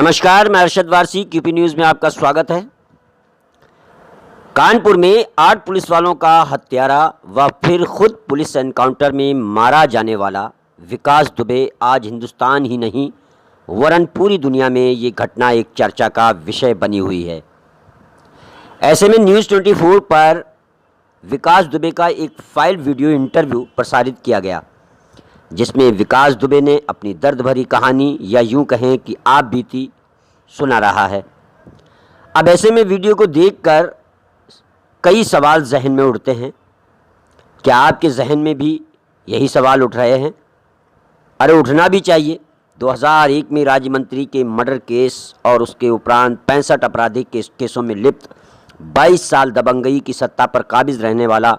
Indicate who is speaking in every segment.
Speaker 1: नमस्कार, मैं Arshad Warsi, QP news में आपका स्वागत है। कानपुर में 8 पुलिस वालों का हत्यारा व फिर खुद पुलिस एनकाउंटर में मारा जाने वाला विकास दुबे आज हिंदुस्तान ही नहीं वरन पूरी दुनिया में ये घटना एक चर्चा का विषय बनी हुई है। ऐसे में न्यूज़ 24 पर विकास दुबे का एक फाइल वीडियो इंटरव्यू प्रसारित किया गया, जिसमें विकास दुबे ने अपनी दर्द भरी कहानी या यूं कहें कि आप बीती सुना रहा है। अब ऐसे में वीडियो को देखकर कई सवाल जहन में उठते हैं। क्या आपके जहन में भी यही सवाल उठ रहे हैं? अरे उठना भी चाहिए। 2001 में राज्य मंत्री के मर्डर केस और उसके उपरांत 65 आपराधिक केसों में लिप्त 22 साल दबंगई की सत्ता पर काबिज रहने वाला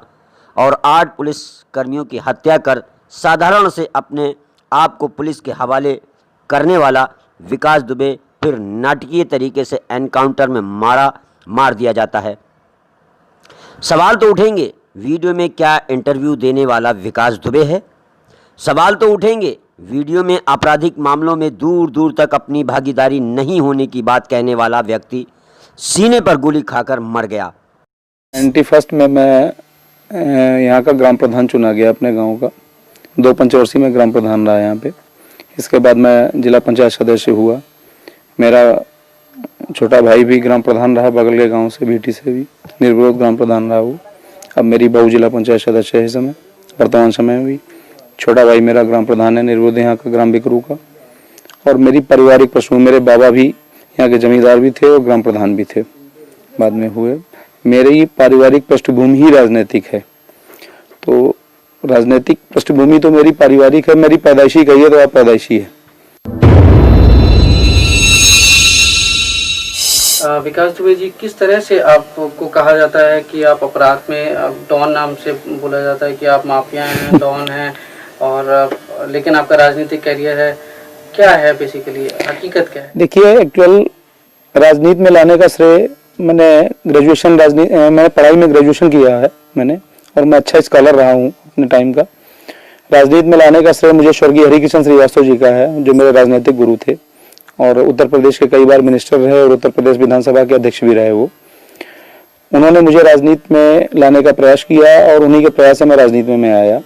Speaker 1: और 8 पुलिस कर्मियों की हत्या कर साधारण से अपने आप को पुलिस के हवाले करने वाला विकास दुबे फिर नाटकीय तरीके से एनकाउंटर में मार दिया जाता है। सवाल तो उठेंगे, वीडियो में क्या इंटरव्यू देने वाला विकास दुबे है? सवाल तो उठेंगे, वीडियो में आपराधिक मामलों में दूर दूर तक अपनी भागीदारी नहीं होने की बात कहने वाला व्यक्ति सीने पर गोली खाकर मर गया।
Speaker 2: 91 में मैं यहाँ का ग्राम प्रधान चुना गया, अपने गांव का 2 पंचवर्षीय में ग्राम प्रधान रहा यहाँ पे। इसके बाद मैं जिला पंचायत सदस्य हुआ। मेरा छोटा भाई भी ग्राम प्रधान रहा, बगल के गांव से बीटी से भी निर्विरोध ग्राम प्रधान रहा वो। अब मेरी बहू जिला पंचायत सदस्य है इस समय, वर्तमान समय में भी। छोटा भाई मेरा ग्राम प्रधान है निर्विरोध यहाँ का, ग्राम बिकरू का। और मेरी पारिवारिक पृष्ठभूमि, मेरे बाबा भी यहाँ के जमींदार भी थे और ग्राम प्रधान भी थे, बाद में हुए। मेरी पारिवारिक पृष्ठभूमि ही राजनीतिक है, तो राजनीतिक पृष्ठभूमि तो मेरी पारिवारिक है। मेरी पैदाइशी कहिए तो आप पैदाइशी है।
Speaker 3: विकास दुबे जी, किस तरह से आपको कहा जाता है कि आप अपराध में डॉन नाम से बोला जाता है कि आप माफिया हैं, डॉन हैं, और लेकिन आपका राजनीतिक करियर है, क्या है बेसिकली, हकीकत क्या है? देखिए,
Speaker 2: एक्चुअल राजनीति में लाने का श्रेय मैंने पढ़ाई में ग्रेजुएशन किया है मैंने, और मैं अच्छा स्कॉलर रहा हूँ अपने टाइम का। राजनीति में लाने का श्रेय मुझे स्वर्गीय हरिकिशन श्रीवास्तव जी का है, जो मेरे राजनीतिक गुरु थे और उत्तर प्रदेश के कई बार मिनिस्टर रहे और उत्तर प्रदेश विधानसभा के अध्यक्ष भी रहे वो। उन्होंने मुझे राजनीति में लाने का प्रयास किया और उन्हीं के प्रयास से मैं राजनीति में आया।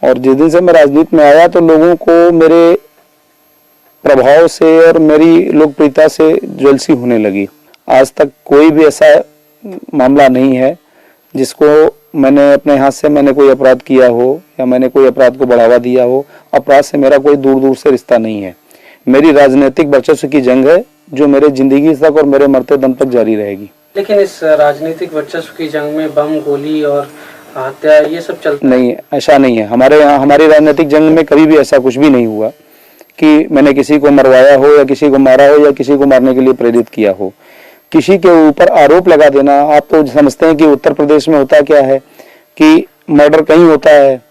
Speaker 2: और जिस दिन से मैं राजनीति में आया तो लोगों को मेरे प्रभाव से और मेरी लोकप्रियता से ज्वेलसी होने लगी। आज तक कोई भी ऐसा मामला नहीं है जिसको मैंने अपने हाथ से मैंने कोई अपराध किया हो या मैंने कोई अपराध को बढ़ावा दिया हो। अपराध से मेरा कोई दूर दूर से रिश्ता नहीं है। मेरी राजनीतिक वर्चस्व की जंग है जो मेरे जिंदगी तक और मेरे मरते दम तक जारी रहेगी।
Speaker 3: लेकिन इस राजनीतिक वर्चस्व की जंग में बम, गोली और हत्या ये सब चलता
Speaker 2: नहीं, ऐसा नहीं है। हमारे यहाँ हमारी राजनीतिक जंग में कभी भी ऐसा कुछ भी नहीं हुआ कि मैंने किसी को मरवाया हो या किसी को मारा हो या किसी को मारने के लिए प्रेरित किया हो। किसी के ऊपर आरोप लगा देना, आप तो समझते हैं कि उत्तर प्रदेश में होता क्या है कि मर्डर कहीं होता है,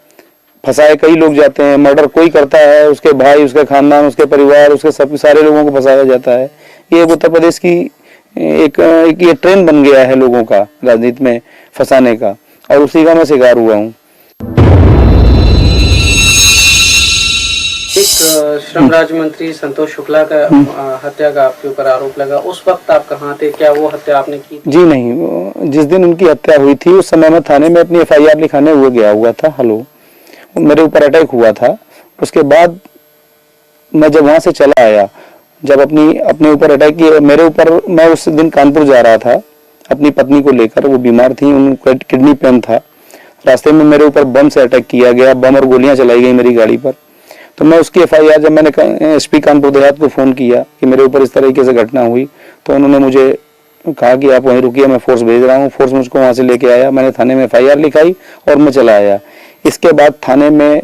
Speaker 2: फंसाए कई लोग जाते हैं। मर्डर कोई करता है, उसके भाई, उसके खानदान, उसके परिवार, उसके सब सारे लोगों को फंसाया जाता है। ये उत्तर प्रदेश की एक ये ट्रेंड बन गया है लोगों का राजनीति में फंसाने का, और उसी का मैं शिकार हुआ हूँ।
Speaker 3: एक श्रम राज्य मंत्री संतोष शुक्ला का हत्या का आपके ऊपर आरोप लगा, उस वक्त आप कहाँ थे? क्या वो हत्या आपने की थी?
Speaker 2: जी नहीं, जिस दिन उनकी हत्या हुई थी उस समय मैं थाने में अपनी FIR लिखाने हुए गया हुआ था। मेरे ऊपर अटैक हुआ था। उसके बाद मैं जब वहां से चला आया, जब अपने ऊपर अटैक किया मेरे ऊपर, मैं उस दिन कानपुर जा रहा था अपनी पत्नी को लेकर। वो बीमार थी, उनको किडनी पेन था। रास्ते में मेरे ऊपर बम से अटैक किया गया, बम और गोलियां चलाई गई मेरी गाड़ी पर। तो मैं उसकी FIR, जब मैंने SP कानपुर देहात को फोन किया कि मेरे ऊपर इस तरीके से घटना हुई, तो उन्होंने मुझे कहा कि आप वहीं रुकिए, मैं फोर्स भेज रहा हूँ। फोर्स मुझको वहां से लेके आया, मैंने थाने में FIR लिखाई और मैं चला आया। इसके बाद थाने में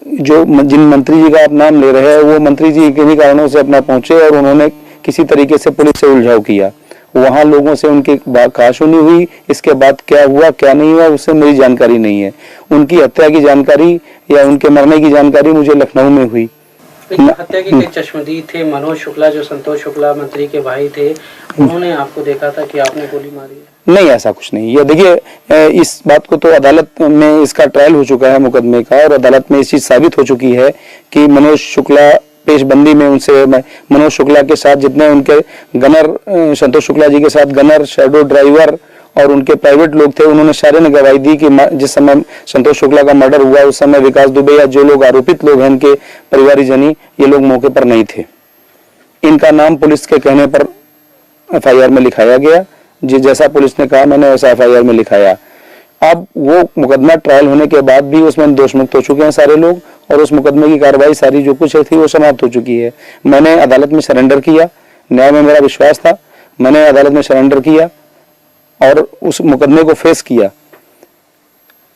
Speaker 2: जिन मंत्री जी का आप नाम ले रहे हैं, वो मंत्री जी किन्हीं कारणों से अपना पहुंचे और उन्होंने किसी तरीके से पुलिस से उलझाव किया। वहां लोगों से उनकी कहासुनी हुई। इसके बाद क्या हुआ क्या नहीं हुआ उससे मेरी जानकारी नहीं है। उनकी हत्या की जानकारी या उनके मरने की जानकारी मुझे लखनऊ में हुई।
Speaker 3: हत्या के कई चश्मदीद थे। मनोज शुक्ला, जो संतोष शुक्ला मंत्री के भाई थे, उन्होंने आपको देखा था कि आपने गोली मारी है?
Speaker 2: नहीं, ऐसा कुछ नहीं। ये देखिए, इस बात को तो अदालत में इसका ट्रायल हो चुका है मुकदमे का, और अदालत में इस चीज साबित हो चुकी है कि मनोज शुक्ला पेशबंदी में उनसे मनोज शुक्ला के साथ जितने उनके गनर, संतोष शुक्ला जी के साथ गनर, शैडो ड्राइवर और उनके प्राइवेट लोग थे, उन्होंने सारे ने गवाही दी कि जिस समय संतोष शुक्ला का मर्डर हुआ उस समय विकास दुबे या जो लोग आरोपित लोग हैं इनके परिवारजनी, ये लोग मौके पर नहीं थे। इनका नाम पुलिस के कहने पर एफआईआर में लिखाया गया, जैसा पुलिस ने कहा मैंने वैसा एफआईआर में लिखाया। अब वो मुकदमा ट्रायल होने के बाद भी उसमें दोष मुक्त हो चुके हैं सारे लोग और उस मुकदमे की कार्रवाई सारी जो कुछ थी वो समाप्त हो चुकी है। मैंने अदालत में सरेंडर किया, न्याय में मेरा विश्वास था, मैंने अदालत में सरेंडर किया और उस मुकदमे को फेस किया।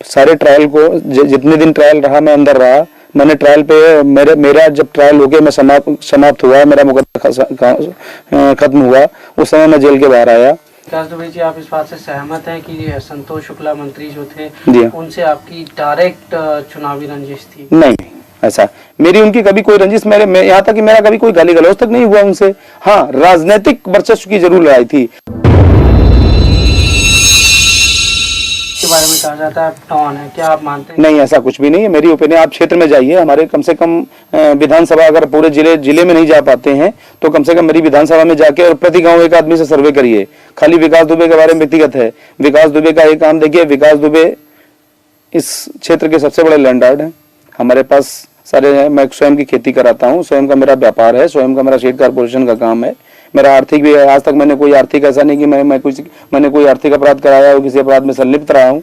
Speaker 2: सारे ट्रायल को जितने दिन ट्रायल रहा मैं अंदर रहा, मैंने ट्रायल पे मेरा जब ट्रायल हो गया मैं समाप्त हुआ, मेरा मुकदमा खत्म हुआ, उस समय मैं जेल के बाहर आया।
Speaker 3: विकास दुबे जी, आप इस बात से सहमत हैं कि संतोष शुक्ला मंत्री जो थे उनसे आपकी डायरेक्ट चुनावी रंजिश थी?
Speaker 2: नहीं, ऐसा मेरी उनकी कभी कोई रंजिश, यहाँ तक कि मेरा कभी कोई गाली गलौज तक नहीं हुआ उनसे। हाँ, राजनीतिक वर्चस्व की जरूर लड़ाई थी।
Speaker 3: के बारे में कहा जाता है डॉन है, क्या आप मानते हैं?
Speaker 2: नहीं, ऐसा कुछ भी नहीं है। मेरी ओपिनियन, आप क्षेत्र में जाइए, हमारे कम से कम विधानसभा, अगर पूरे जिले में नहीं जा पाते हैं तो कम से कम मेरी विधानसभा में जाके और प्रति गांव एक आदमी से सर्वे करिए। खाली विकास दुबे के बारे में व्यक्तिगत है, विकास दुबे का एक काम देखिए। विकास दुबे इस क्षेत्र के सबसे बड़े लैंडलॉर्ड हैं। हमारे पास सारे हैं, मैं स्वयं की खेती कराता हूँ, स्वयं का मेरा व्यापार है, स्वयं का मेरा स्टेट कारपोरेशन का काम है, मेरा आर्थिक भी है। आज तक मैंने कोई आर्थिक, ऐसा नहीं कि मैंने कोई आर्थिक अपराध कराया हो, किसी अपराध में संलिप्त रहा हूं।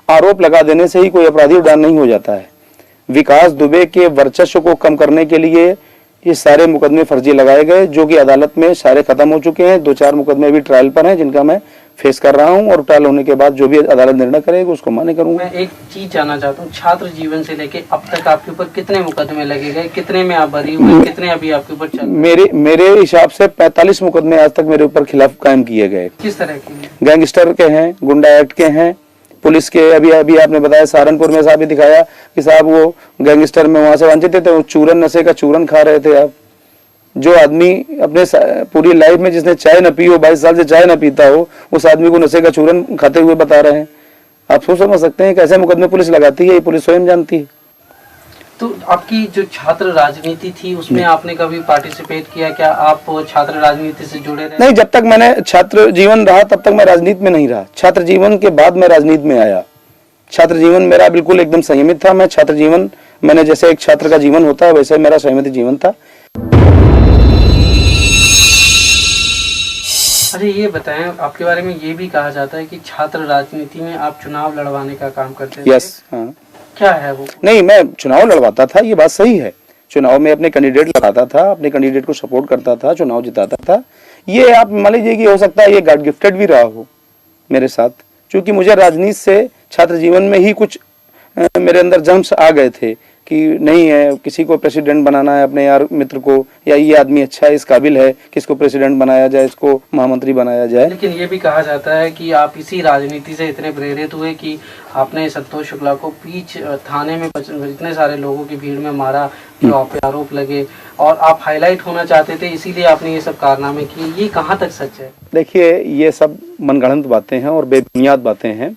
Speaker 2: आरोप लगा देने से ही कोई अपराधी उड़ान नहीं हो जाता है। विकास दुबे के वर्चस्व को कम करने के लिए ये सारे मुकदमे फर्जी लगाए गए, जो कि अदालत में सारे खत्म हो चुके हैं। 2-4 मुकदमे भी ट्रायल पर हैं जिनका मैं फेस कर रहा हूं और ट्रायल होने के बाद जो भी अदालत निर्णय करेगी उसको मान्य करूंगा।
Speaker 3: मैं एक चीज जानना चाहता हूँ, छात्र जीवन से लेके अब तक आपके ऊपर कितने मुकदमे लगे गए, कितने में आप बरी हुए, कितने अभी आपके ऊपर चल?
Speaker 2: मेरे हिसाब से 45 मुकदमे आज तक मेरे ऊपर खिलाफ कायम किए गए।
Speaker 3: किस तरह के?
Speaker 2: गैंगस्टर के हैं, गुंडा एक्ट के हैं, पुलिस के। अभी आपने बताया सहारनपुर में साहब दिखाया कि साहब वो गैंगस्टर में वहां से वंचित थे, तो चूरन, नशे का चूरन खा रहे थे आप। जो आदमी अपने पूरी लाइफ में जिसने चाय न पी हो, 22 साल से चाय न पीता हो, उस आदमी को नशे का चूरन खाते हुए बता रहे हैं। आप सोच समझ सकते हैं कैसे मुकदमे पुलिस लगाती है, ये पुलिस स्वयं जानती है।
Speaker 3: तो आपकी जो छात्र राजनीति थी उसमें आपने कभी पार्टिसिपेट किया? क्या आप छात्र राजनीति से जुड़े रहे?
Speaker 2: नहीं, जब तक मैंने छात्र जीवन रहा तब तक मैं राजनीति में नहीं रहा। छात्र जीवन के बाद मैं राजनीति में आया। छात्र जीवन मेरा बिल्कुल एकदम संयमित था। मैं छात्र जीवन, मैंने जैसे एक छात्र का जीवन होता है वैसे मेरा संयमित जीवन था।
Speaker 3: अरे ये बताएं, आपके बारे में ये भी कहा जाता है कि छात्र राजनीति में आप चुनाव लड़वाने का काम करते थे।
Speaker 2: यस, हाँ।
Speaker 3: क्या है वो?
Speaker 2: नहीं, मैं चुनाव लड़वाता था, ये बात सही है। चुनाव में अपने कैंडिडेट लगाता था, अपने कैंडिडेट को सपोर्ट करता था, चुनाव जिताता था। ये आप मान लीजिए कि हो सकता है ये गॉड गिफ्टेड भी रहा हो मेरे साथ, क्योंकि मुझे राजनीति से छात्र जीवन में ही कुछ मेरे अंदर जम्स आ गए थे कि नहीं है, किसी को प्रेसिडेंट बनाना है अपने यार मित्र को, या ये आदमी अच्छा है, इस काबिल है, किसको प्रेसिडेंट बनाया जाए, इसको महामंत्री बनाया जाए।
Speaker 3: लेकिन ये भी कहा जाता है कि आप इसी राजनीति से इतने प्रेरित हुए कि आपने संतोष शुक्ला को बीच थाने में इतने सारे लोगों की भीड़ में मारा, जो आप पे आरोप लगे, और आप हाईलाइट होना चाहते थे, इसीलिए आपने ये सब कारनामे किए। ये कहाँ तक सच है?
Speaker 2: देखिए, ये सब मनगढ़ंत बातें हैं और बेबुनियाद बातें हैं।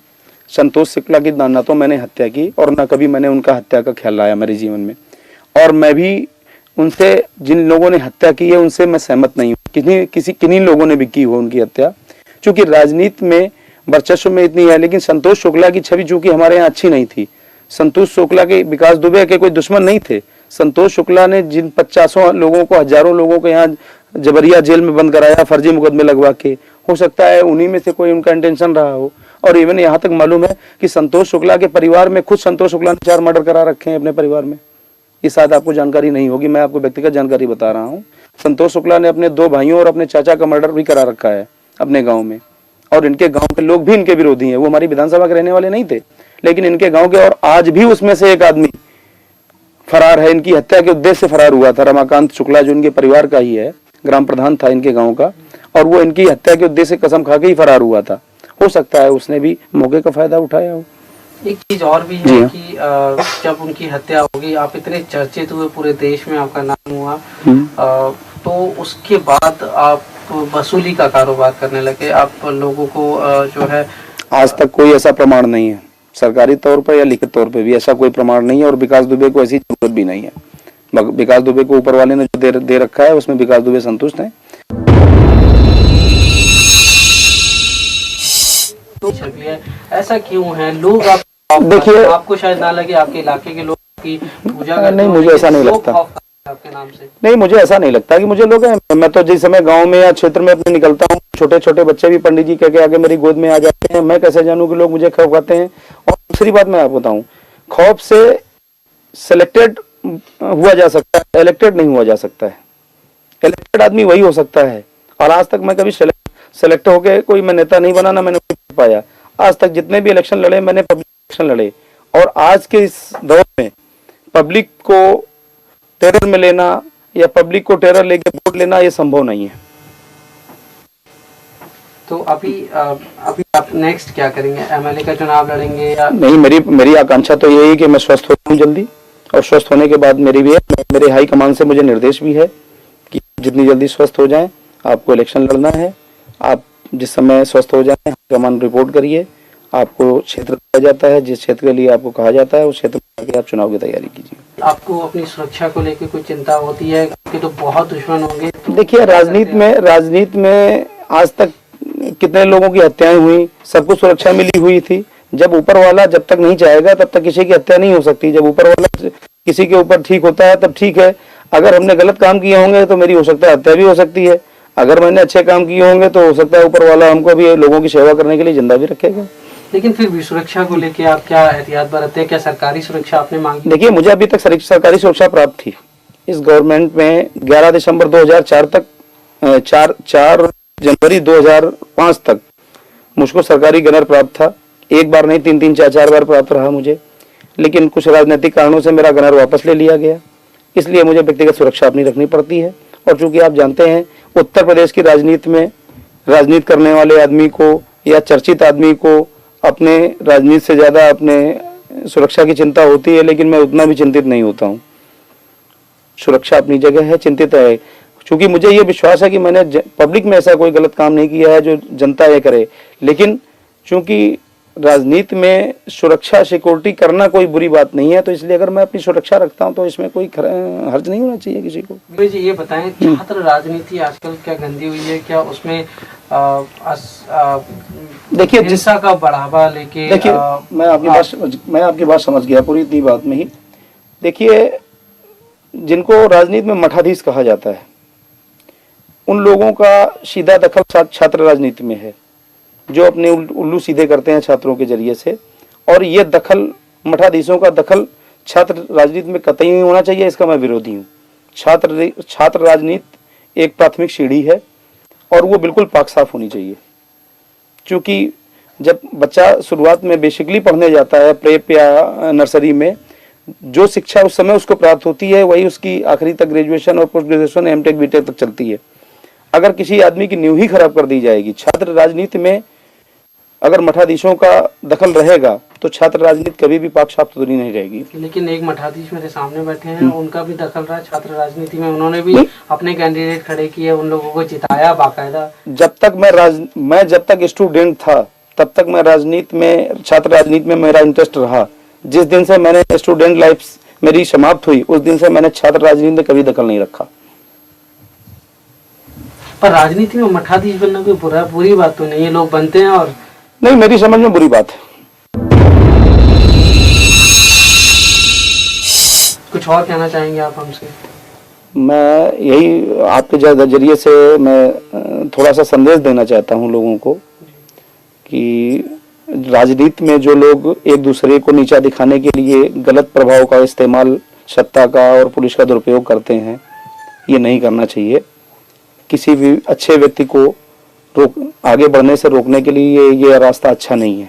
Speaker 2: संतोष शुक्ला की ना तो मैंने हत्या की और ना कभी मैंने उनका हत्या का ख्याल लाया मेरे जीवन में, और मैं भी उनसे, जिन लोगों ने हत्या की है उनसे मैं सहमत नहीं हूँ। किन्हीं लोगों ने भी की हो उनकी हत्या, क्योंकि राजनीति में वर्चस्व में इतनी है। लेकिन संतोष शुक्ला की छवि चूंकि हमारे यहाँ अच्छी नहीं थी। संतोष शुक्ला के, विकास दुबे के कोई दुश्मन नहीं थे। संतोष शुक्ला ने जिन 50 लोगों को, हजारों लोगों को यहाँ जबरिया जेल में बंद कराया, फर्जी मुकदमे लगवा के, हो सकता है उन्हीं में से कोई उनका इंटेंशन रहा हो। और इवन यहाँ तक मालूम है कि संतोष शुक्ला के परिवार में, खुद संतोष शुक्ला ने 4 मर्डर करा रखे हैं अपने परिवार में। ये शायद आपको जानकारी नहीं होगी, मैं आपको व्यक्तिगत जानकारी बता रहा हूँ। संतोष शुक्ला ने अपने 2 भाइयों और अपने चाचा का मर्डर भी करा रखा है अपने गाँव में, और इनके गाँव के लोग भी इनके विरोधी हैं। वो हमारी विधानसभा के रहने वाले नहीं थे, लेकिन इनके गाँव के, और आज भी उसमें से एक आदमी फरार है। इनकी हत्या के उद्देश्य से फरार हुआ था रमाकांत शुक्ला, जो इनके परिवार का ही है, ग्राम प्रधान था इनके गाँव का, और वो इनकी हत्या के उद्देश्य से कसम खा के ही फरार हुआ था। हो सकता है उसने भी मौके का फायदा उठाया हो।
Speaker 3: एक चीज और भी है कि जब उनकी हत्या होगी, आप इतने चर्चित हुए, पूरे देश में आपका नाम हुआ, तो उसके बाद आप वसूली का कारोबार करने लगे, आप लोगों को जो है।
Speaker 2: आज तक कोई ऐसा प्रमाण नहीं है, सरकारी तौर पर या लिखित तौर पर भी ऐसा कोई प्रमाण नहीं है, और विकास दुबे को ऐसी जरूरत भी नहीं है। विकास दुबे को ऊपर वाले ने जो दे रखा है उसमें विकास दुबे संतुष्ट हैं।
Speaker 3: तो छवि है, ऐसा क्यों है? लोग
Speaker 2: देखिए,
Speaker 3: आपको शायद ना लगे, आपके इलाके के लोग की पूजा करते
Speaker 2: नहीं, मुझे ऐसा नहीं लगता।
Speaker 3: आपके नाम से
Speaker 2: नहीं, मुझे ऐसा नहीं लगता कि मुझे लोग हैं। मैं तो जिस समय गांव में या क्षेत्र में अपने निकलता हूँ, छोटे छोटे बच्चे भी पंडित जी कह के आगे मेरी गोद में आ जाते हैं। मैं कैसे जानूं कि लोग मुझे खौफ खाते हैं? और दूसरी बात मैं आपको बताऊं, खौफ से सिलेक्टेड हुआ जा सकता है, इलेक्टेड नहीं हुआ जा सकता है। इलेक्टेड आदमी वही हो सकता है, और आज तक मैं कभी सेलेक्ट होके कोई मैं नेता नहीं बना, ना मैंने पाया। आज तक जितने भी इलेक्शन लड़े मैंने पब्लिक इलेक्शन लड़े, और आज के इस दौर में पब्लिक को टेरर में लेना या पब्लिक को टेरर लेके वोट लेना ये संभव नहीं है।
Speaker 3: तो अभी आप नेक्स्ट क्या करेंगे? एमएलए का चुनाव लड़ेंगे या
Speaker 2: नहीं? मेरी आकांक्षा तो यही है कि मैं स्वस्थ हो जाऊं जल्दी, और स्वस्थ होने के बाद मेरी भी है, मेरे हाई कमान से मुझे निर्देश भी है कि जितनी जल्दी स्वस्थ हो जाएं आपको इलेक्शन लड़ना है। आप जिस समय स्वस्थ हो जाएं हाई कमान रिपोर्ट करिए, आपको क्षेत्र दिया जाता है, जिस क्षेत्र के लिए आपको कहा जाता है उस क्षेत्र में आके आप चुनाव की तैयारी कीजिए।
Speaker 3: आपको अपनी सुरक्षा को लेकर कोई चिंता होती है? आपके तो बहुत दुश्मन होंगे। तो
Speaker 2: देखिए, राजनीति में आज तक कितने लोगों की हत्याएं हुई, सबको सुरक्षा मिली हुई थी। जब ऊपर वाला जब तक नहीं चाहेगा तब तक किसी की हत्या नहीं हो सकती। जब ऊपर वाला किसी के ऊपर ठीक होता है तब ठीक है। अगर हमने गलत काम किए होंगे तो मेरी हो सकता है हत्या भी हो सकती है। अगर मैंने अच्छे काम किए होंगे तो हो सकता है ऊपर वाला हमको भी लोगों की सेवा करने के लिए जिंदा भी रखेगा।
Speaker 3: लेकिन फिर भी सुरक्षा को लेके आप क्या एहतियात बरतते हैं? क्या सरकारी सुरक्षा आपने मांगी?
Speaker 2: देखिए, मुझे अभी तक सरकारी सुरक्षा प्राप्त थी। इस गवर्नमेंट में 11 दिसंबर 2004 तक 4 जनवरी 2005 तक मुझको सरकारी गनर प्राप्त था। एक बार नहीं, 3 4 बार प्राप्त रहा मुझे। लेकिन कुछ राजनीतिक कारणों से मेरा गनर वापस ले लिया गया, इसलिए मुझे व्यक्तिगत सुरक्षा अपनी रखनी पड़ती है। और चूंकि आप जानते हैं उत्तर प्रदेश की राजनीति में राजनीति करने वाले आदमी को या चर्चित आदमी को अपने राजनीति से ज्यादा अपने सुरक्षा की चिंता होती है, लेकिन मैं उतना भी चिंतित नहीं होता हूँ। सुरक्षा अपनी जगह है, चिंतित है, क्योंकि मुझे ये विश्वास है कि मैंने पब्लिक में ऐसा कोई गलत काम नहीं किया है जो जनता ये करे। लेकिन चूंकि राजनीति में सुरक्षा सिक्योरिटी करना कोई बुरी बात नहीं है, तो इसलिए अगर मैं अपनी सुरक्षा रखता हूं तो इसमें कोई हर्ज नहीं होना चाहिए किसी को।
Speaker 3: जी ये बताएं, छात्र राजनीति आजकल क्या गंदी हुई है? क्या उसमें
Speaker 2: देखिए,
Speaker 3: हिंसा का बढ़ावा लेके
Speaker 2: देखिए, मैं आपकी बात समझ गया पूरी इतनी बात में ही। देखिए, जिनको राजनीति में मठाधीश कहा जाता है उन लोगों का सीधा दखल छात्र राजनीति में है, जो अपने उल्लू सीधे करते हैं छात्रों के जरिए से। और ये दखल, मठाधीशों का दखल छात्र राजनीति में कतई नहीं होना चाहिए, इसका मैं विरोधी हूँ। छात्र राजनीति एक प्राथमिक सीढ़ी है और वो बिल्कुल पाक साफ होनी चाहिए। क्योंकि जब बच्चा शुरुआत में बेसिकली पढ़ने जाता है प्रेप या नर्सरी में, जो शिक्षा उस समय उसको प्राप्त होती है वही उसकी आखिरी तक ग्रेजुएशन और पोस्ट ग्रेजुएशन एमटेक बीटेक तक चलती है। अगर किसी आदमी की नींव ही खराब कर दी जाएगी, छात्र राजनीति में अगर मठाधीशों का दखल रहेगा तो छात्र राजनीति कभी भी पाक साफ सुथरी नहीं रहेगी।
Speaker 3: लेकिन एक मठाधीश मेरे सामने बैठे हैं, उनका भी दखल रहा छात्र राजनीति में। उन्होंने भी अपने कैंडिडेट खड़े किए, उन लोगों को जिताया बाकायदा।
Speaker 2: जब तक मैं जब तक स्टूडेंट था तब तक मैं राजनीति में, छात्र राजनीति में मेरा इंटरेस्ट रहा। जिस दिन से मैंने स्टूडेंट लाइफ मेरी समाप्त हुई उस दिन से मैंने छात्र राजनीति में कभी दखल नहीं रखा।
Speaker 3: पर राजनीति में मठाधीश बनना कोई बुरी बात तो नहीं है, लोग बनते हैं। और
Speaker 2: नहीं, मेरी समझ में बुरी बात है।
Speaker 3: कुछ और कहना चाहेंगे आप हमसे?
Speaker 2: मैं यही आपके जरिए से मैं थोड़ा सा संदेश देना चाहता हूं लोगों को कि राजनीति में जो लोग एक दूसरे को नीचा दिखाने के लिए गलत प्रभाव का इस्तेमाल, सत्ता का और पुलिस का दुरुपयोग करते हैं, ये नहीं करना चाहिए। किसी भी अच्छे व्यक्ति को आगे बढ़ने से रोकने के लिए ये रास्ता अच्छा नहीं है।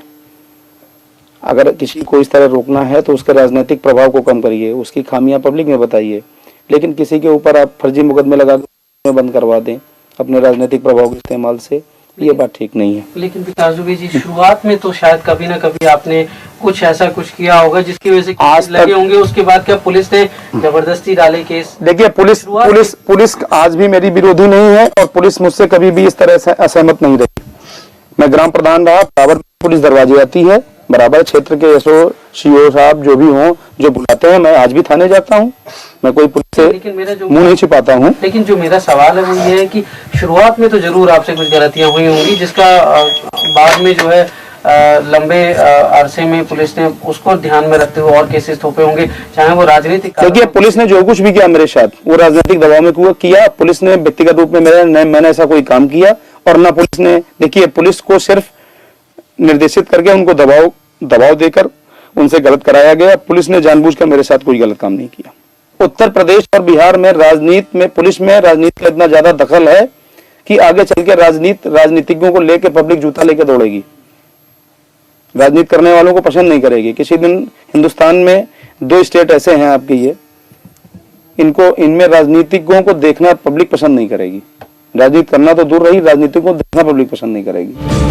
Speaker 2: अगर किसी को इस तरह रोकना है तो उसके राजनीतिक प्रभाव को कम करिए, उसकी खामियां पब्लिक में बताइए। लेकिन किसी के ऊपर आप फर्जी मुकदमे लगा के बंद करवा दें अपने राजनीतिक प्रभाव के इस्तेमाल से, ये बात ठीक नहीं है।
Speaker 3: लेकिन विकास दुबे जी, शुरुआत में तो शायद कभी ना कभी आपने कुछ ऐसा कुछ किया होगा जिसकी वजह से केस लगे होंगे। उसके बाद क्या पुलिस ने जबरदस्ती डाले केस?
Speaker 2: देखिए, पुलिस आज भी मेरी विरोधी नहीं है और पुलिस मुझसे कभी भी इस तरह से असहमत नहीं रही। मैं ग्राम प्रधान रहा, बराबर पुलिस दरवाजे आती है, बराबर क्षेत्र के एसओ सीओ साहब जो भी हों, जो बुलाते हैं, मैं आज भी थाने जाता हूँ, मैं कोई पुलिस
Speaker 3: लेकिन मेरा जो
Speaker 2: से मुंह नहीं छिपाता हूँ।
Speaker 3: लेकिन जो मेरा सवाल है वो ये है कि शुरुआत में तो जरूर आपसे कुछ गलतियां हुई होंगी, जिसका बाद में जो है लंबे अरसे में पुलिस ने उसको ध्यान में रखते हुए और केसेस थोपे होंगे, चाहे वो राजनीतिक।
Speaker 2: देखिए, पुलिस ने जो कुछ भी किया मेरे साथ वो राजनीतिक दबाव में किया। पुलिस ने व्यक्तिगत रूप में मैंने ऐसा कोई काम किया और ना पुलिस ने। देखिए, पुलिस को सिर्फ निर्देशित करके उनको दबाव देकर उनसे गलत कराया गया। पुलिस ने जानबूझकर मेरे साथ कोई गलत काम नहीं किया। उत्तर प्रदेश और बिहार में राजनीति में, पुलिस में राजनीति का इतना ज्यादा दखल है कि आगे चल के राजनीतिज्ञों को लेकर पब्लिक जूता लेकर दौड़ेगी, राजनीति करने वालों को पसंद नहीं करेगी। किसी दिन हिंदुस्तान में 2 स्टेट ऐसे हैं आपके, ये इनमें राजनीतिज्ञों को देखना पब्लिक पसंद नहीं करेगी। राजनीति करना तो दूर रही, राजनीतिज्ञों को देखना पब्लिक पसंद नहीं करेगी।